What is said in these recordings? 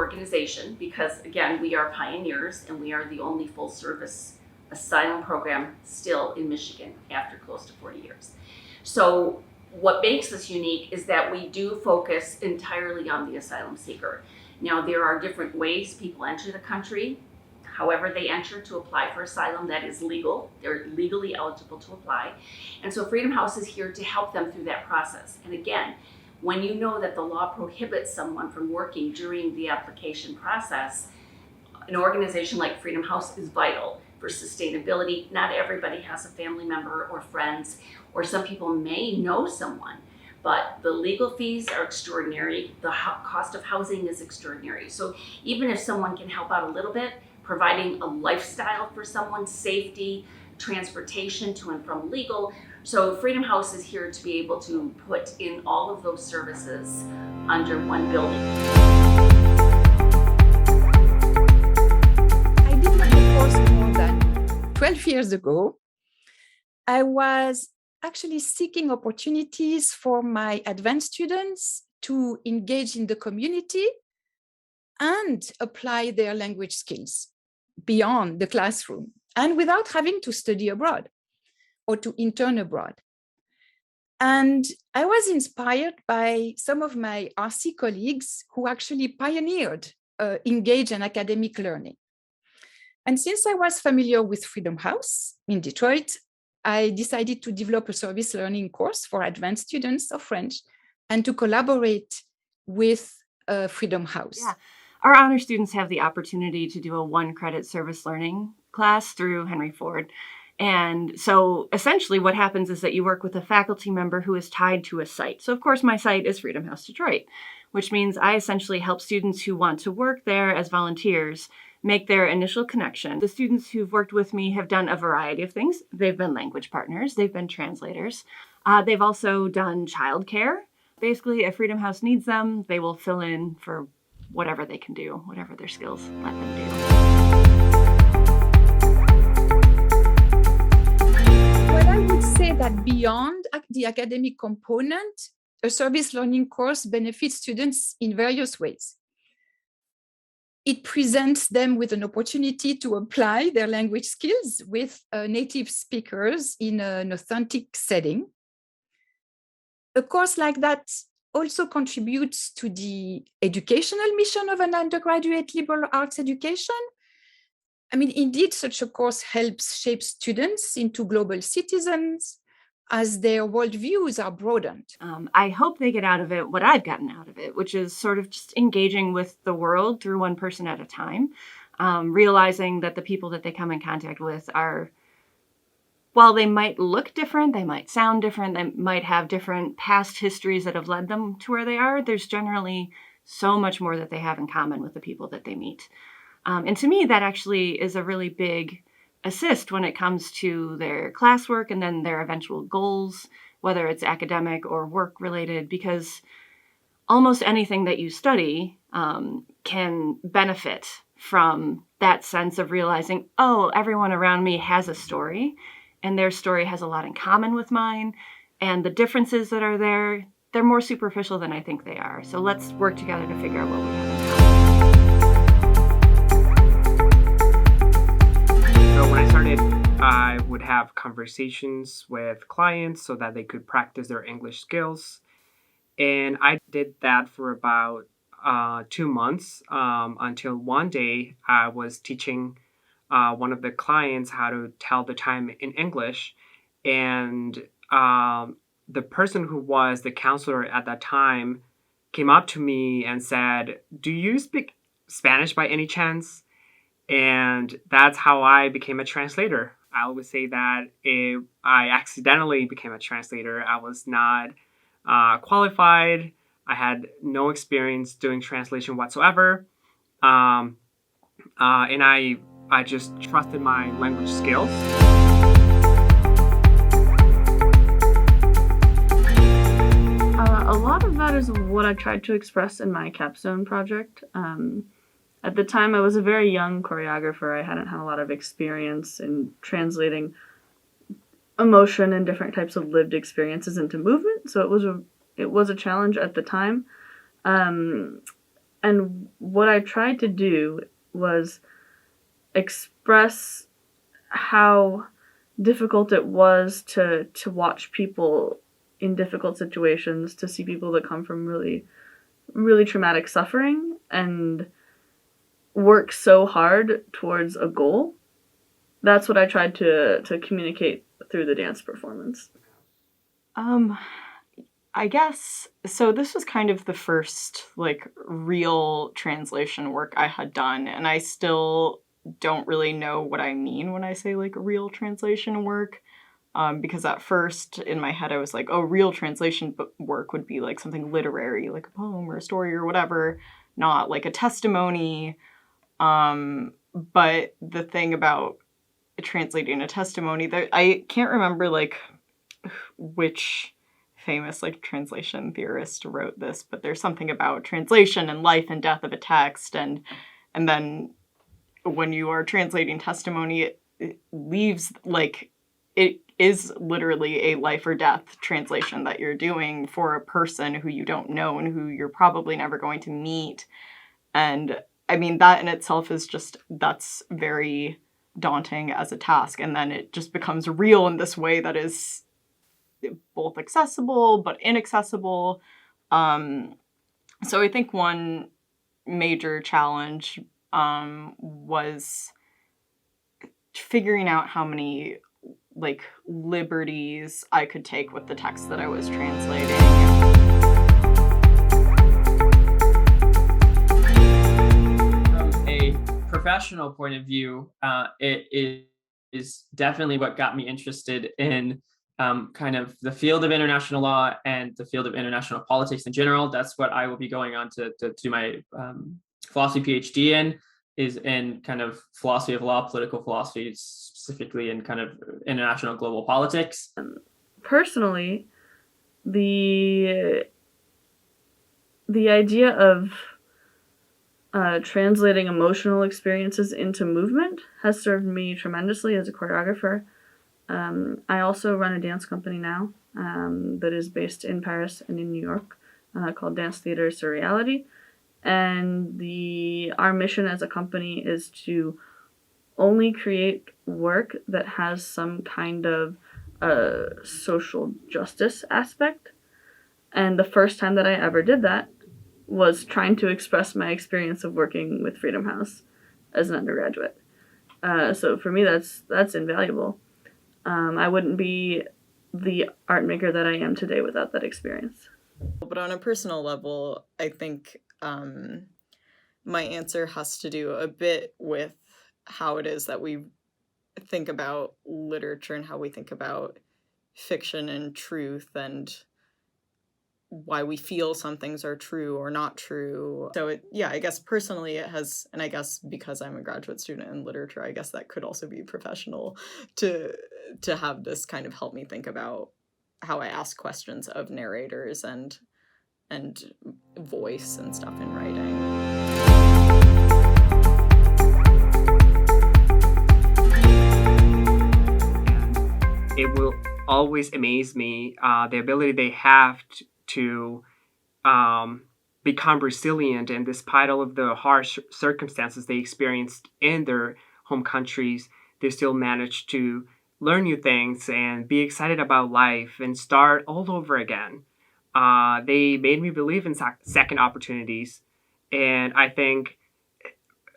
organization because, again, we are pioneers and we are the only full-service asylum program still in Michigan after close to 40 years. So what makes us unique is that we do focus entirely on the asylum seeker. Now, there are different ways people enter the country. However they enter to apply for asylum, that is legal. They're legally eligible to apply. And so Freedom House is here to help them through that process. And again, when you know that the law prohibits someone from working during the application process, an organization like Freedom House is vital for sustainability. Not everybody has a family member or friends, or some people may know someone, but the legal fees are extraordinary. The cost of housing is extraordinary. So even if someone can help out a little bit, providing a lifestyle for someone, safety, transportation to and from legal. So Freedom House is here to be able to put in all of those services under one building. I did my course more than 12 years ago. I was actually seeking opportunities for my advanced students to engage in the community and apply their language skills beyond the classroom and without having to study abroad or to intern abroad. And I was inspired by some of my RC colleagues who actually pioneered engage in academic learning. And since I was familiar with Freedom House in Detroit, I decided to develop a service learning course for advanced students of French and to collaborate with Freedom House. Yeah. Our honor students have the opportunity to do a 1-credit service learning class through Henry Ford. And so essentially what happens is that you work with a faculty member who is tied to a site. So of course my site is Freedom House Detroit, which means I essentially help students who want to work there as volunteers make their initial connection. The students who've worked with me have done a variety of things. They've been language partners, they've been translators. They've also done childcare. Basically, if Freedom House needs them, they will fill in for whatever they can do, whatever their skills let them do. Well, I would say that beyond the academic component, a service learning course benefits students in various ways. It presents them with an opportunity to apply their language skills with native speakers in an authentic setting. A course like that also contributes to the educational mission of an undergraduate liberal arts education. I mean, indeed, such a course helps shape students into global citizens as their worldviews are broadened. I hope they get out of it what I've gotten out of it, which is sort of just engaging with the world through one person at a time, realizing that the people that they come in contact with are, while they might look different, they might sound different, they might have different past histories that have led them to where they are, there's generally so much more that they have in common with the people that they meet. And to me, that actually is a really big assist when it comes to their classwork and then their eventual goals, whether it's academic or work related, because almost anything that you study can benefit from that sense of realizing, oh, everyone around me has a story and their story has a lot in common with mine. And the differences that are there, they're more superficial than I think they are. So let's work together to figure out what we have in common. So when I started, I would have conversations with clients so that they could practice their English skills. And I did that for about 2 months until one day I was teaching one of the clients how to tell the time in English. And the person who was the counselor at that time came up to me and said, "Do you speak Spanish by any chance?" And that's how I became a translator. I always say that I accidentally became a translator. I was not qualified. I had no experience doing translation whatsoever. And I just trusted my language skills. A lot of that is what I tried to express in my capstone project. At the time, I was a very young choreographer. I hadn't had a lot of experience in translating emotion and different types of lived experiences into movement, so it was a challenge at the time. And what I tried to do was express how difficult it was to watch people in difficult situations, to see people that come from really, really traumatic suffering and work so hard towards a goal. That's what I tried to communicate through the dance performance. I guess, so this was kind of the first, like, real translation work I had done, and I still don't really know what I mean when I say, like, real translation work, because at first, in my head, I was like, oh, real translation work would be, like, something literary, like a poem or a story or whatever, not, like, a testimony, but the thing about translating a testimony, that I can't remember, like, which famous, like, translation theorist wrote this, but there's something about translation and life and death of a text, and then when you are translating testimony, it leaves, like, it is literally a life or death translation that you're doing for a person who you don't know and who you're probably never going to meet. And I mean, that in itself is just, that's very daunting as a task. And then it just becomes real in this way that is both accessible but inaccessible. So I think one major challenge was figuring out how many, like, liberties I could take with the text that I was translating. From a professional point of view, it is definitely what got me interested in kind of the field of international law and the field of international politics in general. That's what I will be going on to do my philosophy PhD in, is in kind of philosophy of law, political philosophy, specifically in kind of international global politics. Personally, the idea of translating emotional experiences into movement has served me tremendously as a choreographer. I also run a dance company now that is based in Paris and in New York called Translate-a-Thon. And our mission as a company is to only create work that has some kind of social justice aspect. And the first time that I ever did that was trying to express my experience of working with Freedom House as an undergraduate. So for me, that's invaluable. I wouldn't be the art maker that I am today without that experience. But on a personal level, I think my answer has to do a bit with how it is that we think about literature and how we think about fiction and truth and why we feel some things are true or not true. So I guess personally it has, and I guess because I'm a graduate student in literature, I guess that could also be professional to have this kind of help me think about how I ask questions of narrators and voice and stuff in writing. It will always amaze me the ability they have to become resilient, and despite all of the harsh circumstances they experienced in their home countries, they still manage to learn new things and be excited about life and start all over again. They made me believe in second opportunities, and I think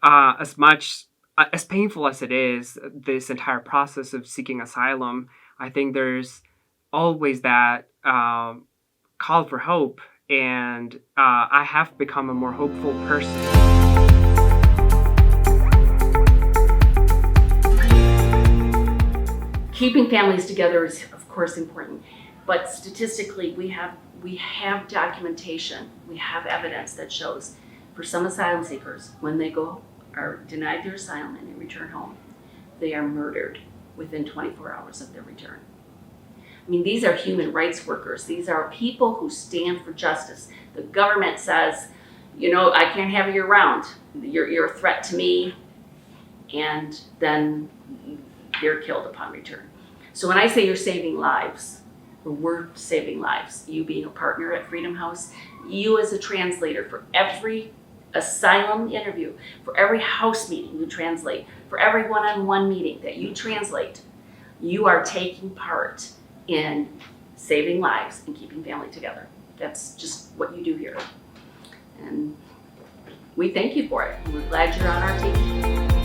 as painful as it is, this entire process of seeking asylum, I think there's always that call for hope, and I have become a more hopeful person. Keeping families together is, of course, important, but statistically, we have documentation, we have evidence that shows for some asylum seekers, when they are denied their asylum and they return home, they are murdered within 24 hours of their return. I mean, these are human rights workers. These are people who stand for justice. The government says, I can't have you around. You're a threat to me, and then they're killed upon return. So when I say you're saving lives, or we're saving lives, you being a partner at Freedom House, you as a translator, for every asylum interview, for every house meeting you translate, for every one-on-one meeting that you translate, you are taking part in saving lives and keeping family together. That's just what you do here. And we thank you for it. We're glad you're on our team.